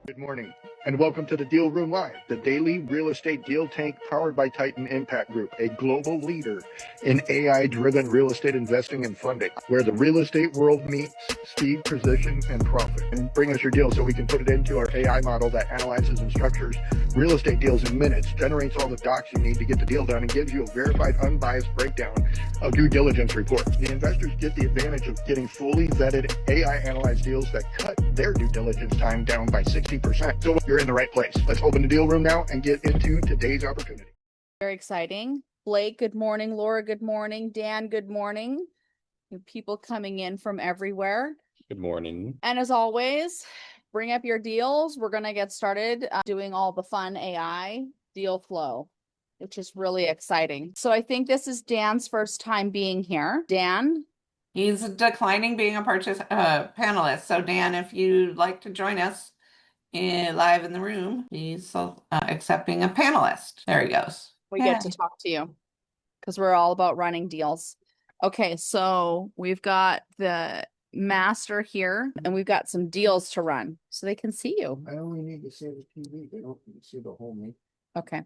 Good morning, and welcome to the Deal Room Live, the daily real estate deal tank powered by Titan Impact Group, a global leader in AI-driven real estate investing and funding, where the real estate world meets speed, precision, and profit. And bring us your deal so we can put it into our AI model that analyzes and structures real estate deals in minutes, generates all the docs you need to get the deal done, and gives you a verified, unbiased breakdown of due diligence reports. The investors get the advantage of getting fully vetted AI-analyzed deals that cut their due diligence time down by 60%. So you're in the right place. Let's open the deal room now and get into today's opportunity. Very exciting. Blake, good morning. Laura, good morning. Dan, good morning. People coming in from everywhere. Good morning. And as always, bring up your deals. We're going to get started doing all the fun AI deal flow, which is really exciting. So I think this is Dan's first time being here. Dan? He's declining being a panelist. So Dan, if you'd like to join us live in the room, he's accepting a panelist. There he goes. We get to talk to you because we're all about running deals. Okay, so we've got the master here and we've got some deals to run so they can see you. I only need to see the TV. They don't need to see the whole me. Okay.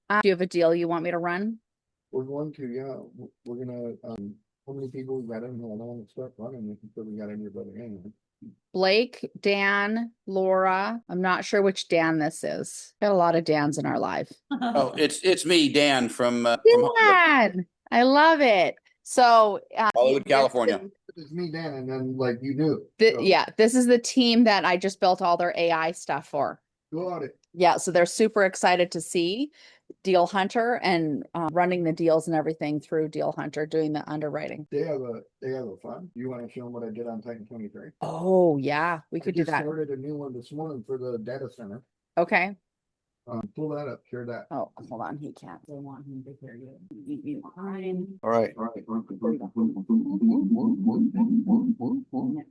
Do you have a deal you want me to run? We're going to, yeah. We're going to, how many people we got in here? I don't want to start running until we got everybody in. Blake, Dan, Laura. I'm not sure which Dan this is. Got a lot of Dans in our life. Oh, it's me, Dan from Hollywood, Dan, I love it. So Hollywood, California. It's me, Dan, and then like you knew. Yeah, this is the team that I just built all their AI stuff for. Got it. Yeah, so they're super excited to see Deal Hunter and running the deals and everything through Deal Hunter, doing the underwriting. They have a fun. You want to show them what I did on Titan 23? Oh yeah, we could do that. I started a new one this morning for the data center. Okay. Pull that up. Share that. Oh, hold on. He can't. They want him to hear you. All right.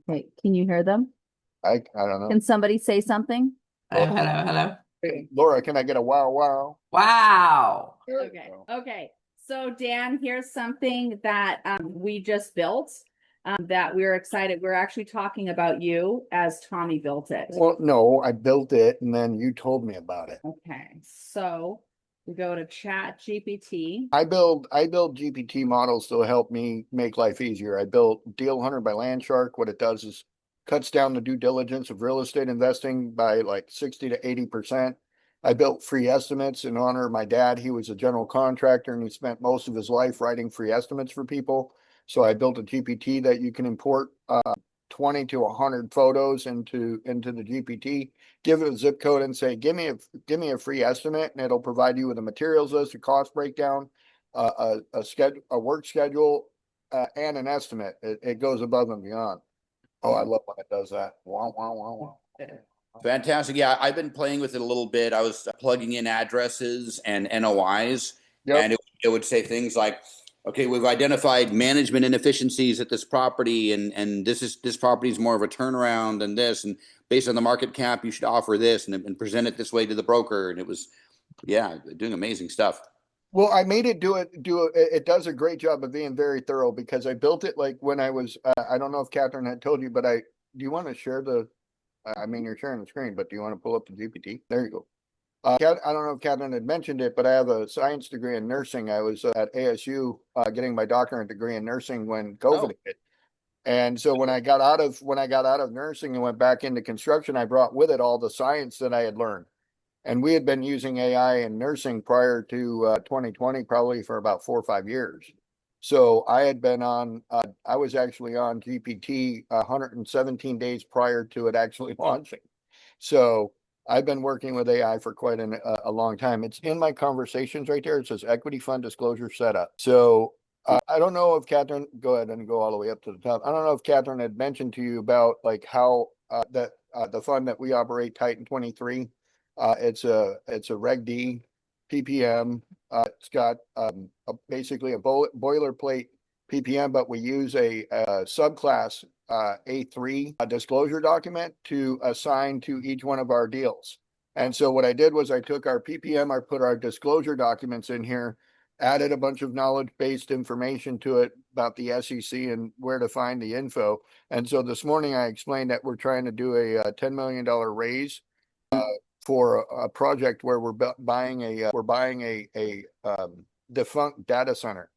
Hey, can you hear them? I don't know. Can somebody say something? Hello. Hey, Laura, can I get a wow wow? Wow. Okay. So Dan, here's something that we just built that we're excited. We're actually talking about you as Tommy built it. Well, no, I built it and then you told me about it. Okay. So we go to Chat GPT. I build GPT models to help me make life easier. I built Deal Hunter by Landshark. What it does is cuts down the due diligence of real estate investing by like 60 to 80%. I built free estimates in honor of my dad. He was a general contractor and he spent most of his life writing free estimates for people. So I built a GPT that you can import 20 to 100 photos into the GPT, give it a zip code and say, give me a free estimate, and it'll provide you with a materials list, a cost breakdown, a work schedule, and an estimate. It goes above and beyond. Oh, I love when it does that. Wow, wow, wow, wow. Fantastic. Yeah, I've been playing with it a little bit. I was plugging in addresses and NOIs, and it would say things like, okay, we've identified management inefficiencies at this property, and this property is more of a turnaround than this, and based on the market cap, you should offer this and present it this way to the broker. And it was, yeah, doing amazing stuff. Well, I made it do it. It does a great job of being very thorough because I built it like when I was. I don't know if Catherine had told you, but do you want to share the? I mean, you're sharing the screen, but do you want to pull up the GPT? There you go. I don't know if Catherine had mentioned it, but I have a science degree in nursing. I was at ASU getting my doctorate degree in nursing when COVID hit. And so when I got out of nursing and went back into construction, I brought with it all the science that I had learned. And we had been using AI in nursing prior to 2020, probably for about 4 or 5 years. So I had been I was actually on GPT 117 days prior to it actually launching. So I've been working with AI for quite a long time. It's in my conversations right there. It says equity fund disclosure setup. So I don't know if Catherine, go ahead and go all the way up to the top. I don't know if Catherine had mentioned to you about like how the fund that we operate, Titan 23, it's a Reg D PPM. It's got basically a boilerplate PPM, but we use a subclass A3 disclosure document to assign to each one of our deals. And so what I did was I took our PPM, I put our disclosure documents in here, added a bunch of knowledge-based information to it about the SEC and where to find the info. And so this morning I explained that we're trying to do a $10 million raise for a project where buying a defunct data center.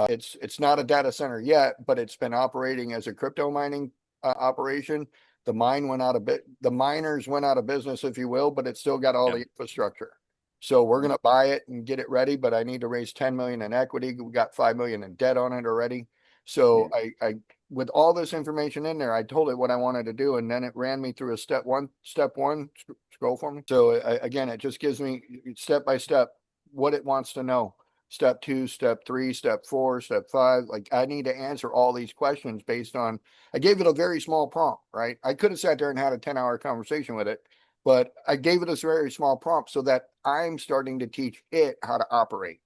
It's not a data center yet, but it's been operating as a crypto mining operation. The miners went out of business, if you will, but it's still got all the infrastructure. So we're gonna buy it and get it ready, but I need to raise 10 million in equity. We got 5 million in debt on it already. So I with all this information in there, I told it what I wanted to do, and then it ran me through a step one, scroll for me. So again, it just gives me step by step what it wants to know. Step 2, step 3, step 4, step 5. Like I need to answer all these questions based on, I gave it a very small prompt, right? I could have sat there and had a 10-hour conversation with it, but I gave it a very small prompt so that I'm starting to teach it how to operate.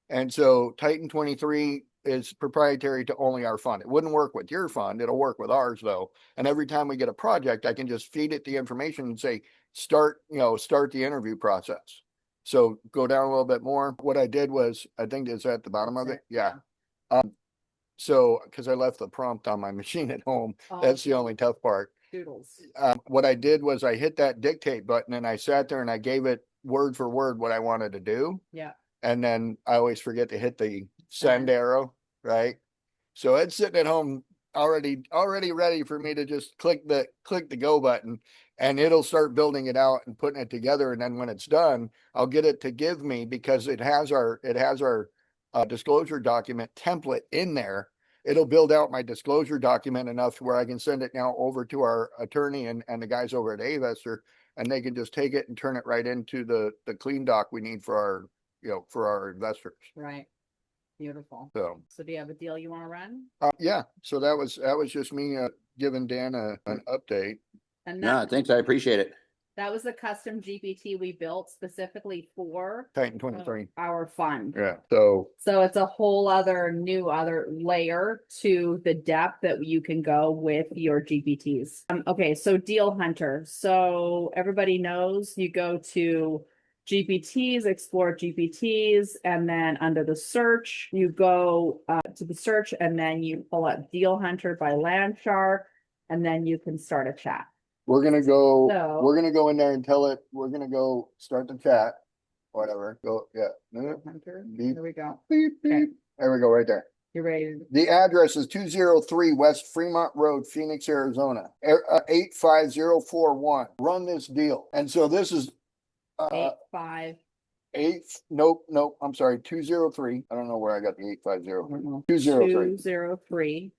And so Titan 23 is proprietary to only our fund. It wouldn't work with your fund. It'll work with ours though. And every time we get a project, I can just feed it the information and say, start the interview process. So go down a little bit more. What I did was, I think it's at the bottom of it. Yeah. So, because I left the prompt on my machine at home, that's the only tough part. Doodles. What I did was I hit that dictate button and I sat there and I gave it word for word what I wanted to do. Yeah. And then I always forget to hit the send arrow, right? So it's sitting at home already ready for me to just click the go button, and it'll start building it out and putting it together. And then when it's done, I'll get it to give me, because it has our disclosure document template in there. It'll build out my disclosure document enough to where I can send it now over to our attorney and the guys over at Avestor, and they can just take it and turn it right into the clean doc we need for our investors. Right. Beautiful. So do you have a deal you want to run? yeah. So that was just me giving Dan an update. And Yeah, thanks. I appreciate it. that was a custom GPT we built specifically for Titan 23. our fund. Yeah. So it's a whole other layer to the depth that you can go with your GPTs. Okay, so Deal Hunter. So everybody knows you go to GPTs, explore GPTs, and then under the search, you go to the search, and then you pull up Deal Hunter by Landshark, and then you can start a chat. we're gonna go. So- we're gonna go in there and tell it. We're gonna go start the chat. Whatever. Go. Yeah. Hunter. Beep. Here we go. Beep, beep. Okay. There we go. Right there. You ready? The address is 203 West Fremont Road, Phoenix, Arizona, 85041. Run this deal. And so this is 8-5. nope. I'm sorry. 203. I don't know where I got the 850. 203 203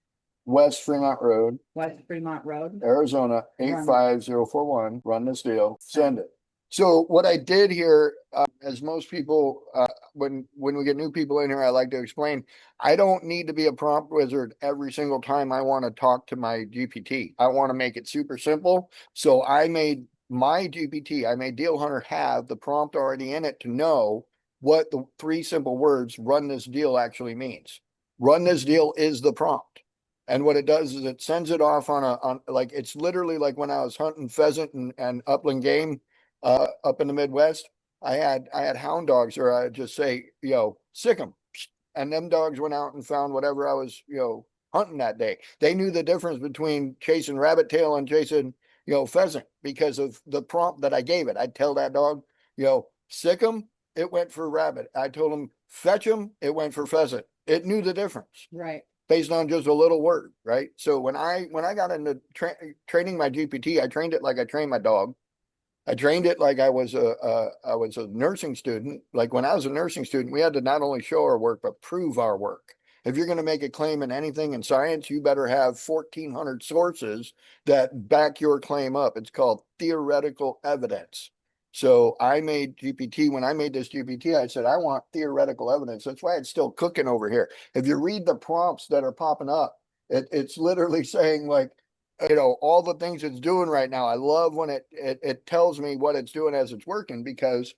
West Fremont Road, West Fremont Road. Arizona, 85041. Run this deal. Send it. So what I did here, as most people, when we get new people in here, I like to explain, I don't need to be a prompt wizard every single time I want to talk to my GPT. I want to make it super simple. So I made my GPT, I made Deal Hunter have the prompt already in it to know what the 3 simple words run this deal actually means. Run this deal is the prompt. And what it does is it sends it off on like, it's literally like when I was hunting pheasant and upland game up in the Midwest. I had hound dogs, or I'd just say, sick them. And them dogs went out and found whatever I was, hunting that day. They knew the difference between chasing rabbit tail and chasing, pheasant, because of the prompt that I gave it. I'd tell that dog, sick them, it went for rabbit. I told him, fetch them, it went for pheasant. It knew the difference. Right. Based on just a little word, right? So when I got into training my GPT, I trained it like I trained my dog. I trained it like I was a nursing student. Like when I was a nursing student, we had to not only show our work, but prove our work. If you're going to make a claim in anything in science, you better have 1,400 sources that back your claim up. It's called theoretical evidence. So I made GPT, when I made this GPT, I said, I want theoretical evidence. That's why it's still cooking over here. If you read the prompts that are popping up, it's literally saying like, all the things it's doing right now. I love when it tells me what it's doing as it's working, because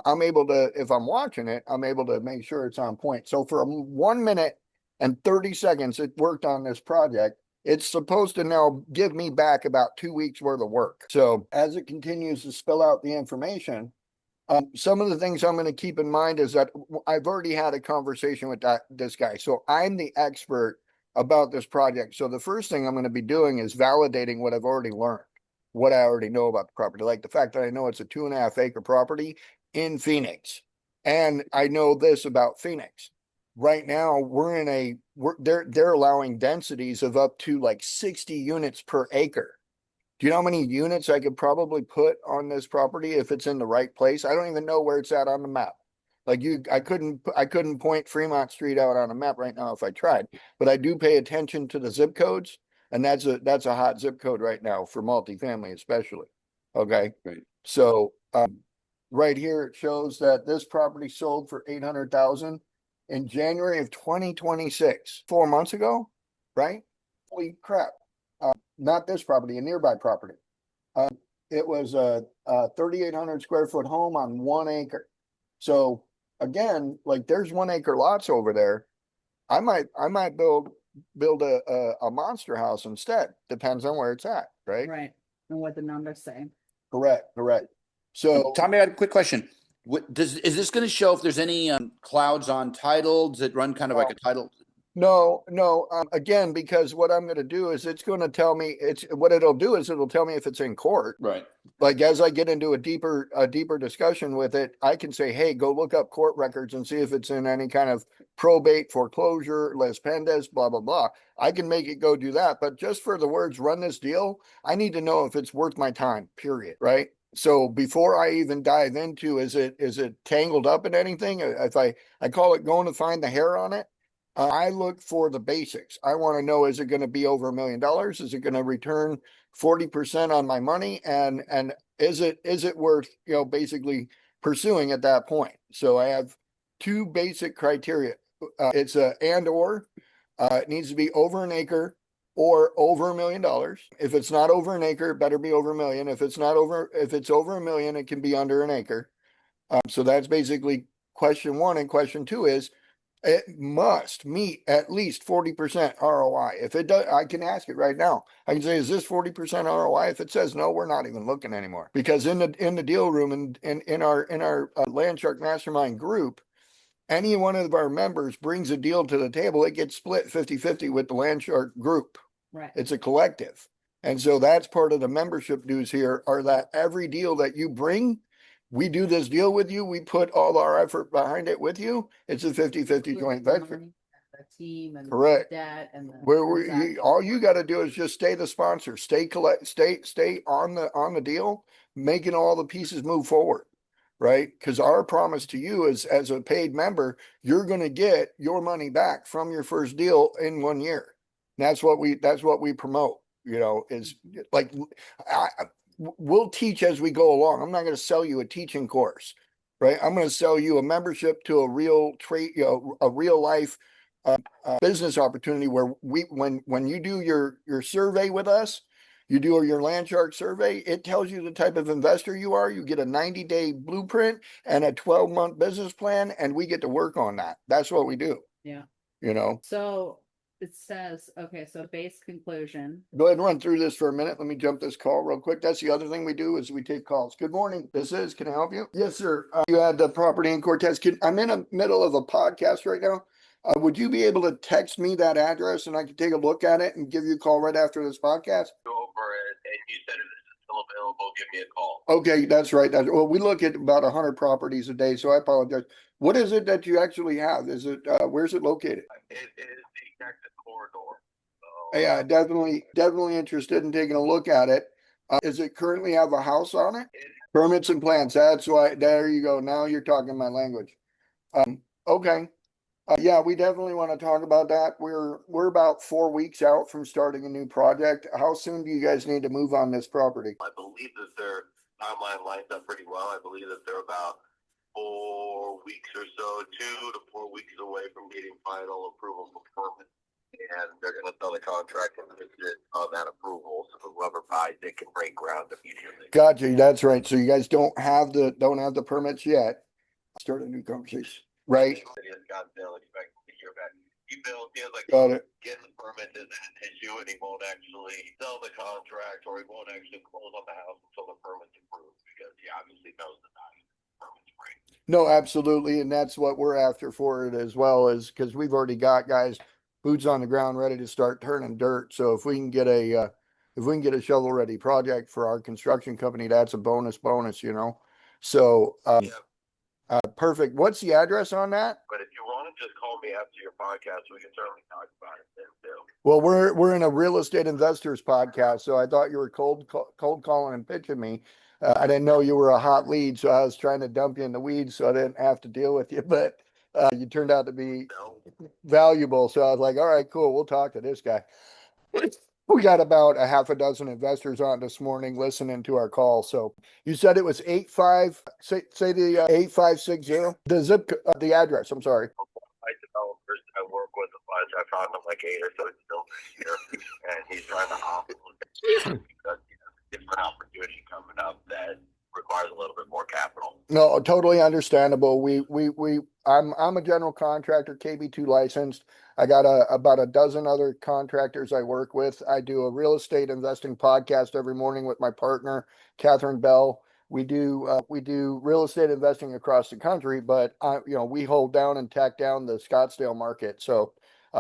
I'm able to, if I'm watching it, I'm able to make sure it's on point. So for 1 minute and 30 seconds, it worked on this project. It's supposed to now give me back about 2 weeks worth of work. So as it continues to spill out the information, some of the things I'm going to keep in mind is that I've already had a conversation with this guy. So I'm the expert about this project. So the first thing I'm going to be doing is validating what I've already learned. what I already know about the property, like the fact that I know it's a 2.5 acre property in Phoenix. And I know this about Phoenix. Right now, they're allowing densities of up to like 60 units per acre. Do you know how many units I could probably put on this property if it's in the right place? I don't even know where it's at on the map. Like I couldn't point Fremont Street out on a map right now if I tried, but I do pay attention to the zip codes, and that's a hot zip code right now for multifamily especially. Okay. Right. So right here it shows that this property sold for 800,000 in January of 2026, 4 months ago, right? Holy crap. Not this property, a nearby property. It was a 3,800 square foot home on 1 acre. So again, like there's 1 acre lots over there. I might build a monster house instead. Depends on where it's at, right? Right. And what the numbers say. Correct. So Tommy, I had a quick question. Is this going to show if there's any clouds on title? Does it run kind of like a title? no, again, because what I'm going to do is it's going to tell me it'll tell me if it's in court. Right. Like as I get into a deeper discussion with it, I can say, hey, go look up court records and see if it's in any kind of probate, foreclosure, les pendes, blah, blah, blah. I can make it go do that. But just for the words run this deal, I need to know if it's worth my time, period. Right. So before I even dive into, is it tangled up in anything? If I call it going to find the hair on it. I look for the basics. I want to know, is it going to be over $1 million? Is it going to return 40% on my money? And is it worth, basically pursuing at that point? So I have two basic criteria. It's a and/or. It needs to be over 1 acre or over $1 million. If it's not over 1 acre, it better be over $1 million. If it's over $1 million, it can be under 1 acre. So that's basically question one. And question two is, it must meet at least 40% ROI. If it does, I can ask it right now. I can say, is this 40% ROI? If it says no, we're not even looking anymore. Because in the deal room and in our Land Shark Mastermind group, any one of our members brings a deal to the table, it gets split 50-50 with the Land Shark group. Right. It's a collective. And so that's part of the membership dues here, are that every deal that you bring, we do this deal with you, we put all our effort behind it with you. It's a 50-50 joint venture. The team and Correct. Debt and all you got to do is just stay the sponsor, stay on the deal, making all the pieces move forward, right? Because our promise to you is, as a paid member, you're going to get your money back from your first deal in 1 year. And that's what we promote. Is like we'll teach as we go along. I'm not going to sell you a teaching course, right? I'm going to sell you a membership to a real trade, a real life business opportunity where when you do your survey with us, you do your Land Shark survey, it tells you the type of investor you are. You get a 90-day blueprint and a 12-month business plan, and we get to work on that. That's what we do. Yeah. So it says, okay, so base conclusion. Go ahead and run through this for a minute. Let me jump this call real quick. That's the other thing we do, is we take calls. Good morning. Can I help you? Yes, sir. You had the property in Cortez. I'm in the middle of a podcast right now. Would you be able to text me that address and I can take a look at it and give you a call right after this podcast? Go over it, and you said if it's still available, give me a call. Okay, that's right. Well, we look at about 100 properties a day, so I apologize. What is it that you actually have? Is it where's it located? It is the Texas corridor. So, Yeah, definitely interested in taking a look at it. Does it currently have a house on it? Permits and plans. That's why. There you go. Now you're talking my language. Okay. Yeah, we definitely want to talk about that. We're about 4 weeks out from starting a new project. How soon do you guys need to move on this property? I believe that their timeline lines up pretty well. I believe that they're about 4 weeks or so, 2 to 4 weeks away from getting final approval for permit. And they're going to sell the contract and visit on that approval. So whoever buys it can break ground immediately. Gotcha. That's right. So you guys don't have the permits yet. Start a new conversation, right? City of Scottsdale expecting to hear back. He feels like Got it. getting the permit isn't an issue, and he won't actually sell the contract, or he won't actually close on the house until the permit's approved, because he obviously knows the value of the permit's right. No, absolutely. And that's what we're after for it as well, is because we've already got guys boots on the ground ready to start turning dirt. So if we can get if we can get a shovel-ready project for our construction company, that's a bonus, you know? So, Yeah, perfect. What's the address on that? but if you want to just call me after your podcast, we can certainly talk about it then too. Well, we're in a real estate investors podcast, so I thought you were cold calling and pitching me. I didn't know you were a hot lead, so I was trying to dump you in the weeds so I didn't have to deal with you. But you turned out to be No, valuable, so I was like, all right, cool, we'll talk to this guy. We got about a half a dozen investors on this morning listening to our call. So you said it was 85. Say the 8560. The the address. I'm sorry. my developers I work with a bunch. I found him like 8 or so still this year, and he's trying to offload because he has a different opportunity coming up that requires a little bit more capital. No, totally understandable. I'm a general contractor, KB2 licensed. I got about a dozen other contractors I work with. I do a real estate investing podcast every morning with my partner, Catherine Bell. We do real estate investing across the country, but we hold down and tack down the Scottsdale market. So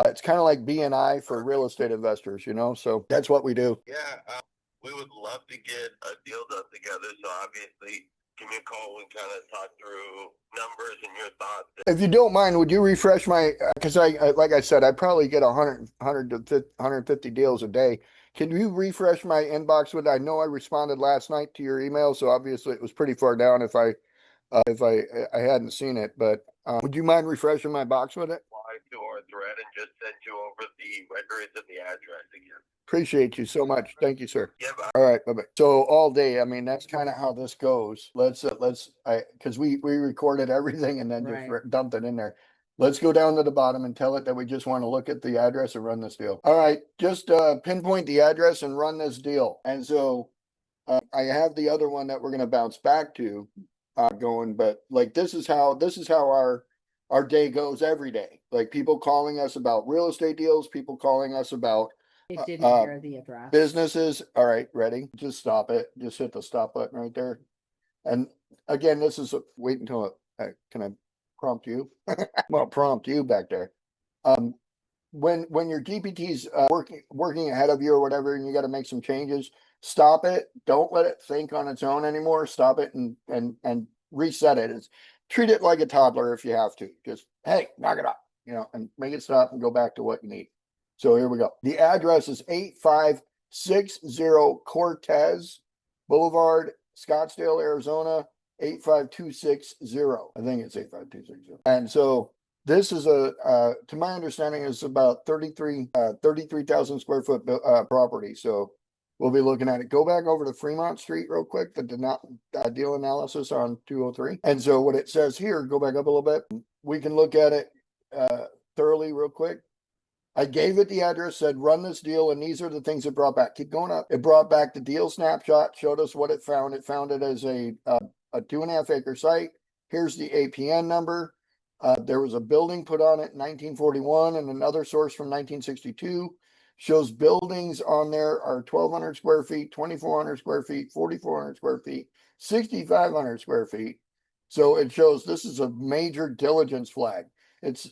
it's kind of like BNI for real estate investors, you know. So that's what we do. Yeah, we would love to get a deal done together. So obviously, give me a call and kind of talk through numbers and your thoughts. If you don't mind, would you refresh my, because like I said, I probably get 100 to 150 deals a day. Can you refresh my inbox with, I know I responded last night to your email, so obviously it was pretty far down if I hadn't seen it, but would you mind refreshing my box with it? Apply to our thread and just send you over the renderings and the address again. Appreciate you so much. Thank you, sir. Yeah, bye. All right, bye-bye. So all day, I mean, that's kind of how this goes. Because we recorded everything and then just Right. dumped it in there. Let's go down to the bottom and tell it that we just want to look at the address and run this deal. All right, just pinpoint the address and run this deal. And so I have the other one that we're going to bounce back to going, but like this is how our day goes every day. Like people calling us about real estate deals, people calling us about It didn't uh, hear the address. businesses. All right, ready? Just stop it. Just hit the stop button right there. And again, this is wait until can I prompt you? Well, prompt you back there. When your GPT's working ahead of you or whatever, and you got to make some changes, stop it. Don't let it think on its own anymore. Stop it and reset it. Treat it like a toddler if you have to. Just hey, knock it off, and make it stop and go back to what you need. So here we go. The address is 8560 Cortez Boulevard, Scottsdale, Arizona, 85260. I think it's 85260. And so this is to my understanding, is about 33,000 square foot property. So we'll be looking at it. Go back over to Fremont Street real quick, the deal analysis on 203. And so what it says here, go back up a little bit. We can look at it thoroughly real quick. I gave it the address, said run this deal, and these are the things it brought back. Keep going up. It brought back the deal snapshot, showed us what it found. It found it as a 2.5 acre site. Here's the APN number. There was a building put on it in 1941 and another source from 1962. Shows buildings on there are 1,200 square feet, 2,400 square feet, 4,400 square feet, 6,500 square feet. So it shows this is a major diligence flag. It's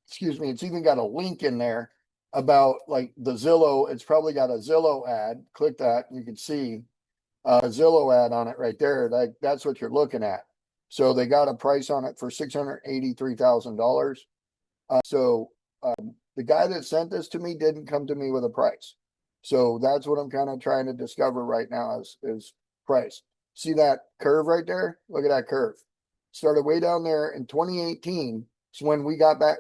excuse me, it's even got a link in there about like the Zillow. It's probably got a Zillow ad. Click that, and you can see a Zillow ad on it right there. That's what you're looking at. So they got a price on it for $683,000. So the guy that sent this to me didn't come to me with a price. So that's what I'm kind of trying to discover right now is price. See that curve right there? Look at that curve. Started way down there in 2018. So when I got back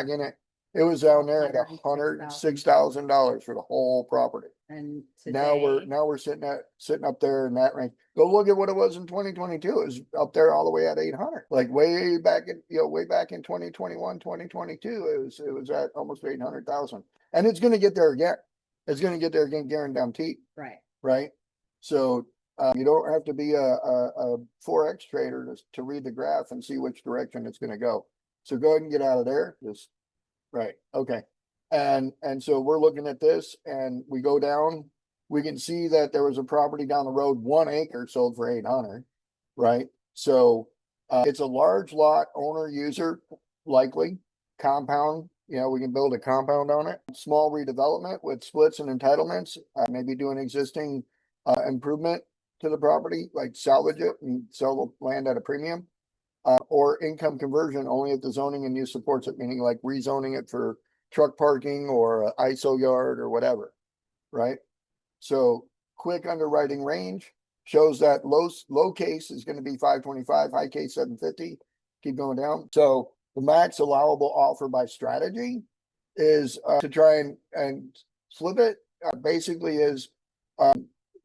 in it, it was down there at $106,000 for the whole property. And Now we're sitting up there in that range. Go look at what it was in 2022. It was up there all the way at 800. Like way back in 2021, 2022, it was at almost 800,000. And it's going to get there again. It's going to get there again, guaranteed. right. Right. So you don't have to be a Forex trader to read the graph and see which direction it's going to go. So go ahead and get out of there. Just right. Okay. And so we're looking at this and we go down, we can see that there was a property down the road, 1 acre sold for 800. Right. So it's a large lot, owner user, likely compound we can build a compound on it. Small redevelopment with splits and entitlements, maybe do an existing improvement to the property, like salvage it and sell the land at a premium. Or income conversion only if the zoning and use supports it, meaning like rezoning it for truck parking or a ISO yard or whatever, right? So quick underwriting range shows that low case is going to be 525, high case 750. Keep going down. So the max allowable offer by strategy is to try and flip it. Basically is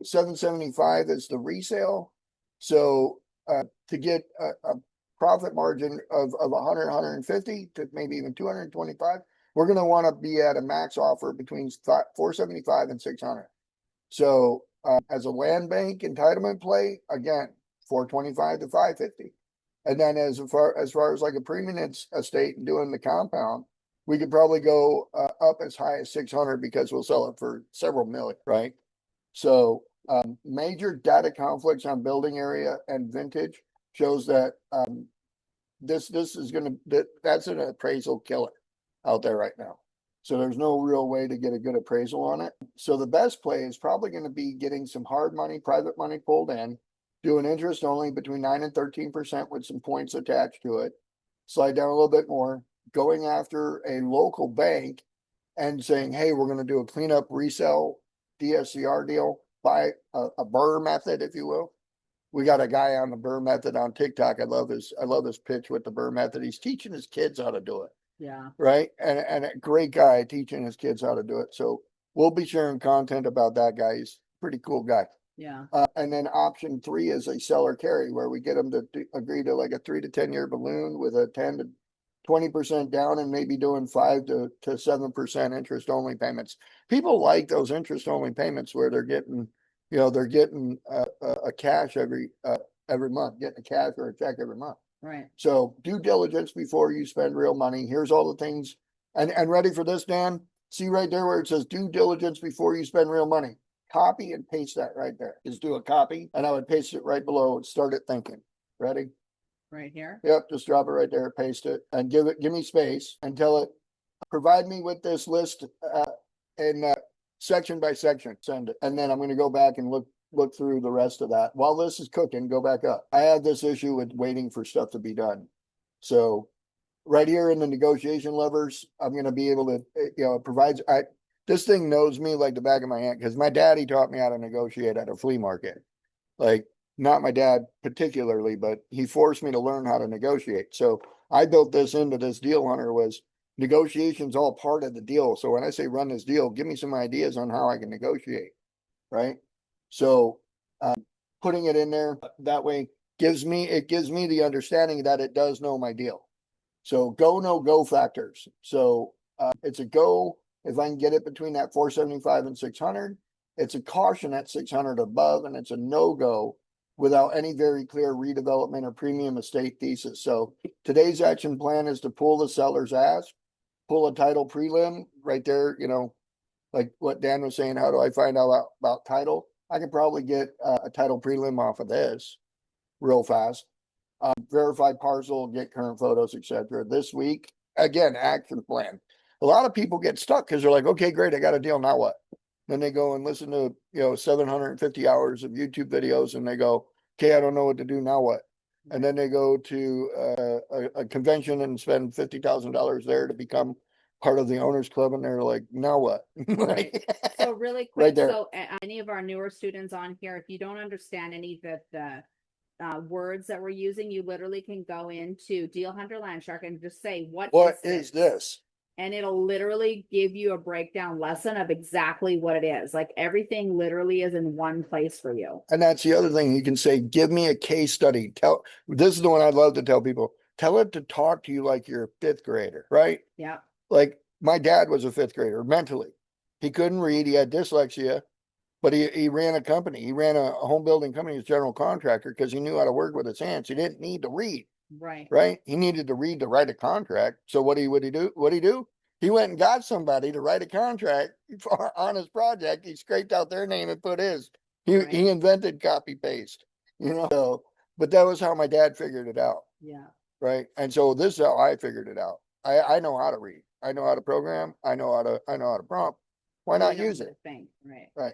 775 is the resale. So to get a profit margin of 100, 150 to maybe even 225, we're going to want to be at a max offer between 475 and 600. So as a land bank entitlement play, again, 425 to 550. And then as far as like a premium estate and doing the compound, we could probably go up as high as 600 because we'll sell it for several million, right? So major data conflicts on building area and vintage shows that this is going to, that's an appraisal killer out there right now. So there's no real way to get a good appraisal on it. So the best play is probably going to be getting some hard money, private money pulled in, doing interest only between 9 and 13% with some points attached to it, slide down a little bit more, going after a local bank and saying, hey, we're going to do a cleanup resell DSCR deal, buy a BRRRR method, if you will. We got a guy on the BRRRR method on TikTok. I love his pitch with the BRRRR method. He's teaching his kids how to do it. Yeah. Right. And a great guy teaching his kids how to do it. So we'll be sharing content about that guy. He's a pretty cool guy. Yeah. And then option 3 is a seller carry where we get them to agree to like a 3 to 10 year balloon with a 10 to 20% down and maybe doing 5 to 7% interest only payments. People like those interest only payments where they're getting, they're getting a cash every month, getting a cash or a check every month. Right. So due diligence before you spend real money. Here's all the things. And ready for this, Dan? See right there where it says due diligence before you spend real money. Copy and paste that right there. Just do a copy and I would paste it right below and start it thinking. Ready? Right here. Yep, just drop it right there, paste it, and give me space and tell it, provide me with this list in section by section, send it. And then I'm going to go back and look through the rest of that. While this is cooking, go back up. I have this issue with waiting for stuff to be done. So right here in the negotiation levers, I'm going to be able to, it provides, this thing knows me like the back of my hand because my daddy taught me how to negotiate at a flea market. Like, not my dad particularly, but he forced me to learn how to negotiate. So I built this into this deal hunter was negotiations all part of the deal. So when I say run this deal, give me some ideas on how I can negotiate. Right. So putting it in there that way gives me the understanding that it does know my deal. So go, no go factors. So it's a go if I can get it between that 475 and 600. It's a caution at 600 above, and it's a no-go without any very clear redevelopment or premium estate thesis. So today's action plan is to pull the seller's ask, pull a title prelim right there, like what Dan was saying, how do I find out about title? I could probably get a title prelim off of this real fast. Verify parcel, get current photos, etc. This week, again, action plan. A lot of people get stuck because they're like, okay, great, I got a deal, now what? Then they go and listen to 750 hours of YouTube videos and they go, okay, I don't know what to do, now what? And then they go to a convention and spend $50,000 there to become part of the owners club and they're like, now what? So really quick, Right there. so any of our newer students on here, if you don't understand any of the words that we're using, you literally can go into Deal Hunter Land Shark and just say, what is this? And it'll literally give you a breakdown lesson of exactly what it is. Like everything literally is in one place for you. And that's the other thing. You can say, give me a case study. This is the one I'd love to tell people. Tell it to talk to you like you're a 5th grader, right? Yeah. Like my dad was a 5th grader mentally. He couldn't read. He had dyslexia, but he ran a company. He ran a home building company as general contractor because he knew how to work with his hands. He didn't need to read. Right. Right. He needed to read to write a contract. So what would he do? What'd he do? He went and got somebody to write a contract on his project. He scraped out their name and put his. He invented copy paste, So, but that was how my dad figured it out. Yeah. Right. And so this is how I figured it out. I know how to read. I know how to program, I know how to prompt. Why You not know use how to it? think, right? Right.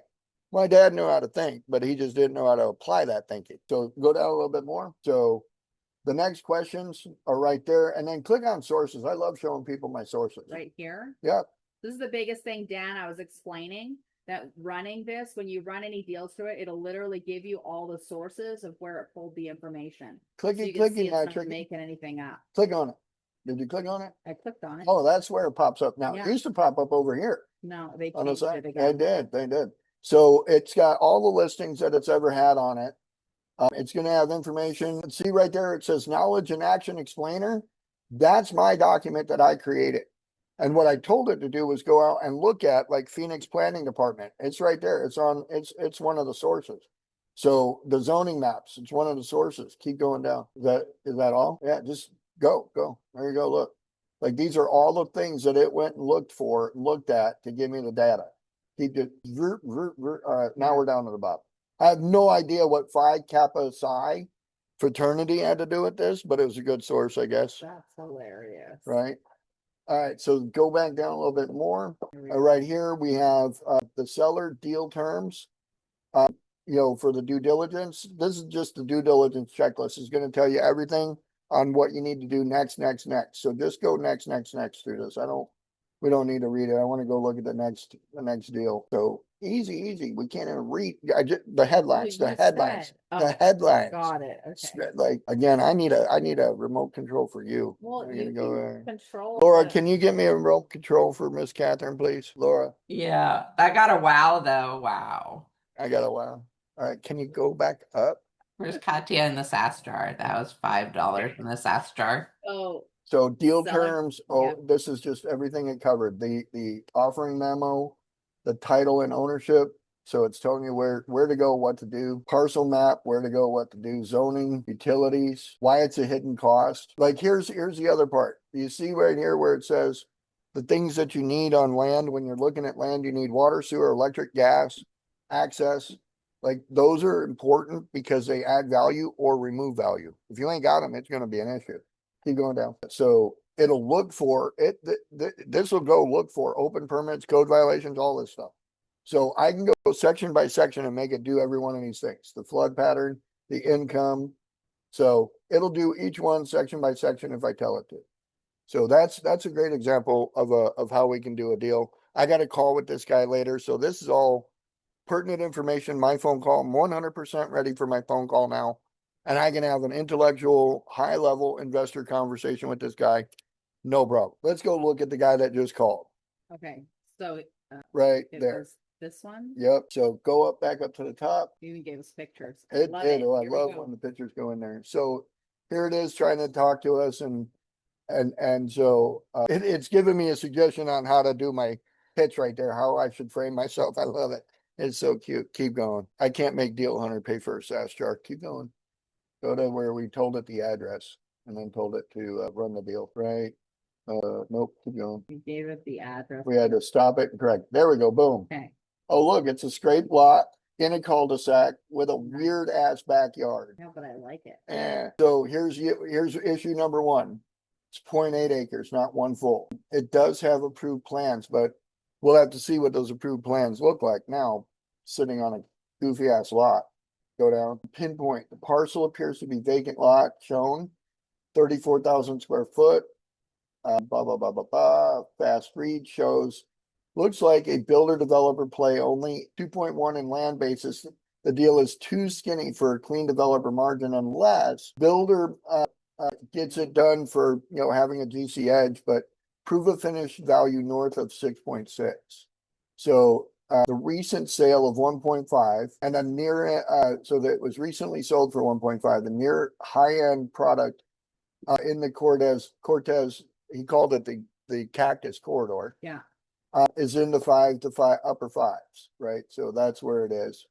My dad knew how to think, but he just didn't know how to apply that thinking. So go down a little bit more. So the next questions are right there, and then click on sources. I love showing people my sources. Right here. Yep. This is the biggest thing, Dan, I was explaining that running this, when you run any deals through it, it'll literally give you all the sources of where it pulled the information. So Clicky, you can see clicky, it's not metric. making anything up. Click on it. Did you click on it? I clicked on it. Oh, that's where it pops up now. It Yeah. used to pop up over here No, they on the changed side. it They again. did. So it's got all the listings that it's ever had on it. It's going to have information. See right there, it says knowledge and action explainer. That's my document that I created. And what I told it to do was go out and look at like Phoenix Planning Department. It's right there. It's one of the sources. So the zoning maps, it's one of the sources. Keep going down. Is that all? Yeah, just go. There you go. Look. Like these are all the things that it went and looked at to give me the data. Keep it. All right, now we're down to the bottom. I have no idea what Phi Kappa Psi fraternity had to do with this, but it was a good source, I guess. That's hilarious. Right. All right. So go back down a little bit more. Here we go. Right here, we have the seller deal terms. For the due diligence. This is just the due diligence checklist. It's going to tell you everything on what you need to do next. So just go next through this. We don't need to read it. I want to go look at the next deal. So easy. We can't even read. The headlines, you the headlines. Got it. Okay. Like again, I need a remote control for you. Well, I'm you gonna can go there. control. Laura, the- can you get me a remote control for Miss Catherine, please? Laura, Yeah, I got a wow though. Wow. I got a wow. All right, can you go back up? Where's Katya in the sass jar? That was $5 in the sass jar. Oh, So deal Seller, terms, yeah. this is just everything it covered, the offering memo, the title and ownership. So it's telling you where to go, what to do, parcel map, where to go, what to do, zoning, utilities, why it's a hidden cost. Like here's the other part. You see right here where it says the things that you need on land. When you're looking at land, you need water, sewer, electric, gas, access. Like those are important because they add value or remove value. If you ain't got them, it's going to be an issue. Keep going down. So it'll look for it. This will go look for open permits, code violations, all this stuff. So I can go section by section and make it do every one of these things. The flood pattern, the income. So it'll do each one section by section if I tell it to. So that's a great example of how we can do a deal. I got a call with this guy later. So this is all pertinent information. My phone call. I'm 100% ready for my phone call now. And I can have an intellectual, high level investor conversation with this guy. No problem. Let's go look at the guy that just called. okay. So Right it there. was this one. Yep. So go back up to the top. You even gave us pictures. It Love did. Oh, I Here we love go. when the pictures go in there. So here it is trying to talk to us and so it's giving me a suggestion on how to do my pitch right there, how I should frame myself. I love it. It's so cute. Keep going. I can't make Deal Hunter pay for a SAS chart. Keep going. Go to where we told it the address and then told it to run the deal. Right. Nope. Keep going. You gave it the address. We had to stop it and correct. There we go. Boom. Okay. Oh, look, it's a scraped lot in a cul-de-sac with a weird ass backyard. Yeah, but I like it. And so here's issue number one. It's 0.8 acres, not one full. It does have approved plans, but we'll have to see what those approved plans look like now, sitting on a goofy ass lot. Go down, pinpoint. The parcel appears to be vacant lot shown, 34,000 square foot. Blah, blah, blah, blah, blah. Fast read shows, looks like a builder developer play, only 2.1 in land basis. The deal is too skinny for a clean developer margin unless builder gets it done for having a GC edge, but prove a finished value north of 6.6. So the recent sale of 1.5 and a near so that it was recently sold for 1.5, the near high-end product in the Cortez, he called it the Cactus Corridor. Yeah. Is in the 5 to 5 upper fives, right? So that's where it is.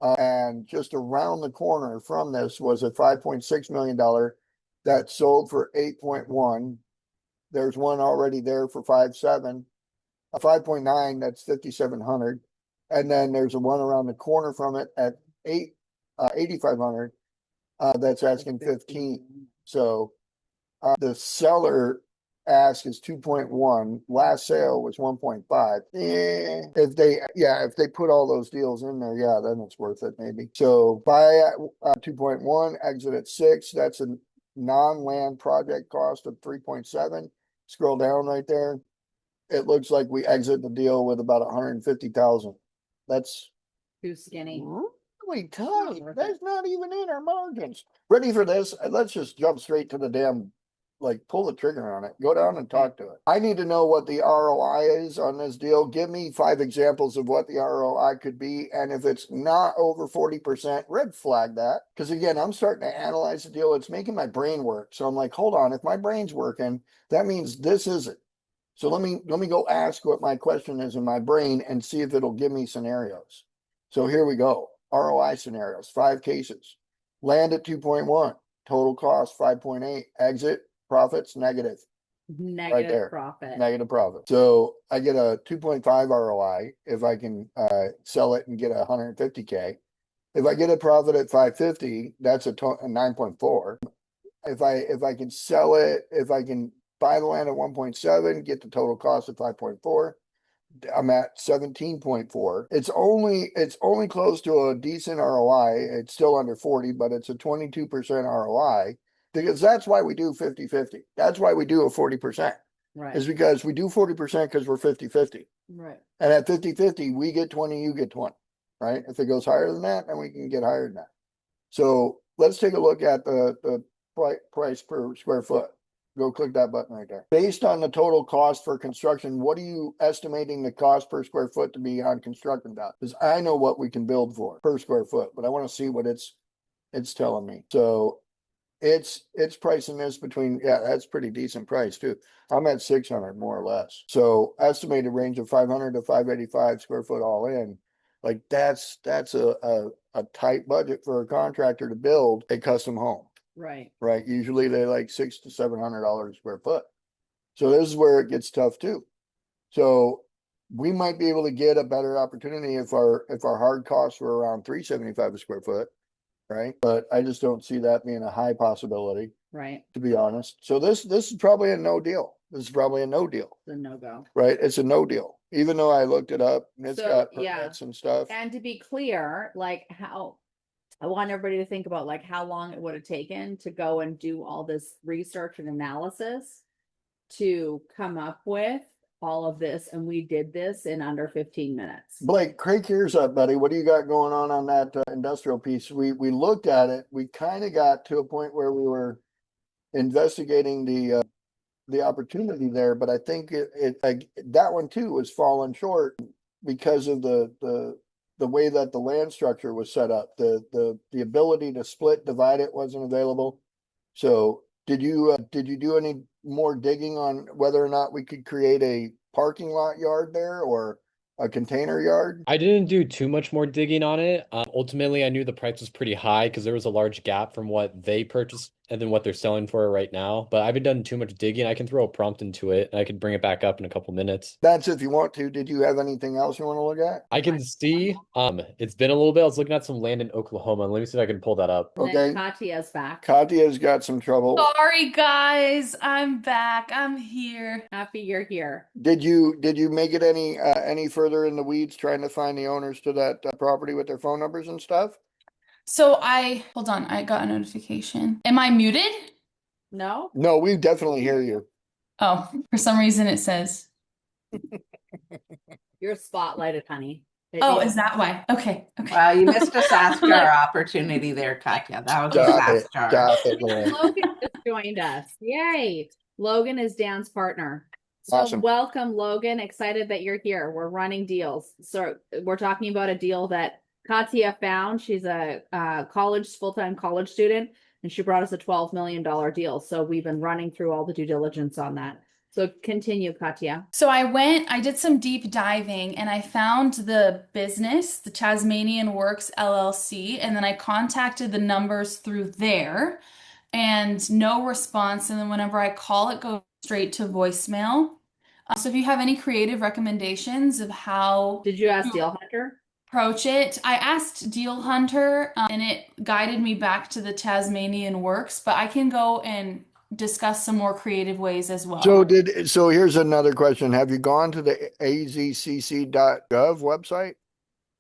And just around the corner from this was a $5.6 million that sold for 8.1. There's one already there for 5.7, a 5.9 that's 5,700, and then there's a one around the corner from it at 8,500 that's asking 15. So the seller ask is 2.1. Last sale was 1.5. If they put all those deals in there, yeah, then it's worth it maybe. So buy at 2.1, exit at 6. That's a non-land project cost of 3.7. Scroll down right there. It looks like we exit the deal with about 150,000. That's Too skinny. really tight. worth That's not even in our margins. Ready for this? Let's just jump straight to the damn, like, pull the trigger on it. Go down and talk to it. I need to know what the ROI is on this deal. Give me 5 examples of what the ROI could be. And if it's not over 40%, red flag that. Because again, I'm starting to analyze the deal. It's making my brain work. So I'm like, hold on, if my brain's working, that means this isn't. So let me go ask what my question is in my brain and see if it'll give me scenarios. So here we go. ROI scenarios, 5 cases. Land at 2.1, total cost 5.8, exit profits negative, Negative there. profit. negative profit. So I get a 2.5 ROI if I can sell it and get 150K. If I get a profit at 550, that's a 9.4. If I can sell it, if I can buy the land at 1.7, get the total cost at 5.4. I'm at 17.4. It's only close to a decent ROI. It's still under 40, but it's a 22% ROI because that's why we do 50-50. That's why we do a 40%. Right. Is because we do 40% because we're 50-50. Right. And at 50-50, we get 20, you get 20. Right? If it goes higher than that, then we can get higher than that. So let's take a look at the price per square foot. Go click that button right there. Based on the total cost for construction, what are you estimating the cost per square foot to be on construction value? Because I know what we can build for per square foot, but I want to see what it's telling me. So it's pricing this between, yeah, that's pretty decent price too. I'm at 600 more or less. So estimated range of 500 to 585 square foot all in. Like that's a tight budget for a contractor to build a custom home. Right. Right. Usually they like $600 to $700 a square foot. So this is where it gets tough too. So we might be able to get a better opportunity if our hard costs were around 375 a square foot. Right. But I just don't see that being a high possibility, Right. to be honest. So this is probably a no deal. This is probably a no deal. The no-go. Right. It's a no deal. Even though I looked it up and it's So, got yeah. permits and stuff. And to be clear, like I want everybody to think about like how long it would have taken to go and do all this research and analysis to come up with all of this. And we did this in under 15 minutes. Blake, Craig, here's up, buddy. What do you got going on that industrial piece? We looked at it. We kind of got to a point where we were investigating the opportunity there, but I think that one too was falling short because of the way that the land structure was set up. The ability to divide it wasn't available. So did you do any more digging on whether or not we could create a parking lot yard there or a container yard? I didn't do too much more digging on it. Ultimately, I knew the price was pretty high because there was a large gap from what they purchased and then what they're selling for right now. But I haven't done too much digging. I can throw a prompt into it and I could bring it back up in a couple minutes. That's if you want to. Did you have anything else you want to look at? I can see, it's been a little bit. I was looking at some land in Oklahoma. Let me see if I can pull that up. And Okay. then Katya's back. Katya's got some trouble. Sorry, guys. I'm back. I'm here. Happy you're here. Did you make it any further in the weeds trying to find the owners to that property with their phone numbers and stuff? So hold on. I got a notification. Am I muted? No? No, we definitely hear you. Oh, for some reason it says. You're spotlighted, honey. Oh, is that why? Okay. Okay. Well, you missed a SASCAR opportunity there, Katya. That was a Stop it. SASCAR. Stop it, man. Logan just joined us. Yay. Logan is Dan's partner. So Awesome. welcome, Logan. Excited that you're here. We're running deals. So we're talking about a deal that Katya found. She's a full-time college student, and she brought us a $12 million deal. So we've been running through all the due diligence on that. So continue, Katya. So I did some deep diving and I found the business, the Tasmanian Works LLC, and then I contacted the numbers through there and no response. And then whenever I call, it goes straight to voicemail. So if you have any creative recommendations of how Did you ask Deal Hunter? approach it, I asked Deal Hunter and it guided me back to the Tasmanian Works, but I can go and discuss some more creative ways as well. So here's another question. Have you gone to the azcc.gov website?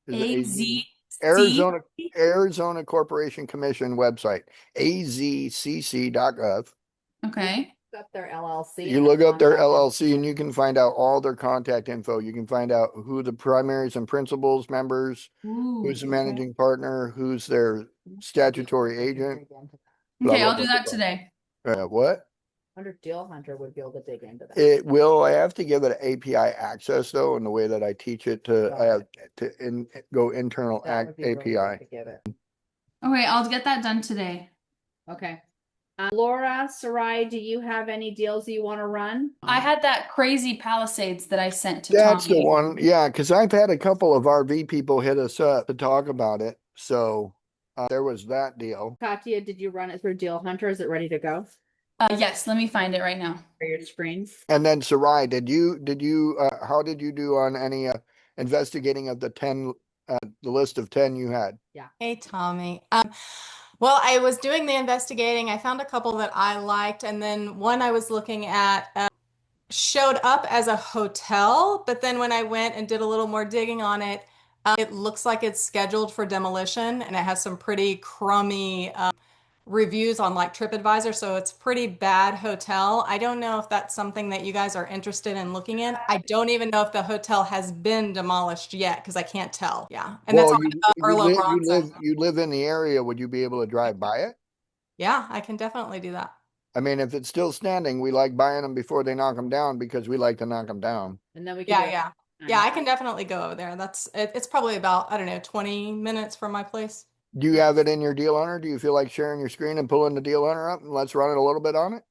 Is it AZC? Arizona Corporation Commission website, azcc.gov. Okay. Up their LLC. You look up their LLC and you can find out all their contact info. You can find out who the primaries and principals members, Ooh. who's the managing partner, who's their statutory agent. Blah, Okay, blah, I'll do blah, that blah. today. What? Under Deal Hunter would be able to dig into that. It will. I have to give it API access though, in the way that I teach it to. I have to go internal That would be really good API. to give it. Okay, I'll get that done today. Okay. Laura, Sarai, do you have any deals you want to run? I had that crazy Palisades that I sent to That's Tommy. the one. Yeah, because I've had a couple of RV people hit us up to talk about it. So there was that deal. Katya, did you run it through Deal Hunter? Is it ready to go Yes, let me find it right now. for your screen? And then Sarai, how did you do on any investigating of the 10, the list of 10 you had? Hey, Tommy. Well, I was doing the investigating. I found a couple that I liked, and then one I was looking at showed up as a hotel, but then when I went and did a little more digging on it, it looks like it's scheduled for demolition, and it has some pretty crummy reviews on like TripAdvisor, so it's pretty bad hotel. I don't know if that's something that you guys are interested in looking in. I don't even know if the hotel has been demolished yet because I can't tell. Yeah, and that's Well, on Erlo Bronson. you live in the area. Would you be able to drive by it? Yeah, I can definitely do that. I mean, if it's still standing, we like buying them before they knock them down because we like to knock them down. And then we can Yeah, I can definitely go over there. It's probably about, I don't know, 20 minutes from my place. Do you have it in your deal hunter? Do you feel like sharing your screen and pulling the deal hunter up and let's run it a little bit on it?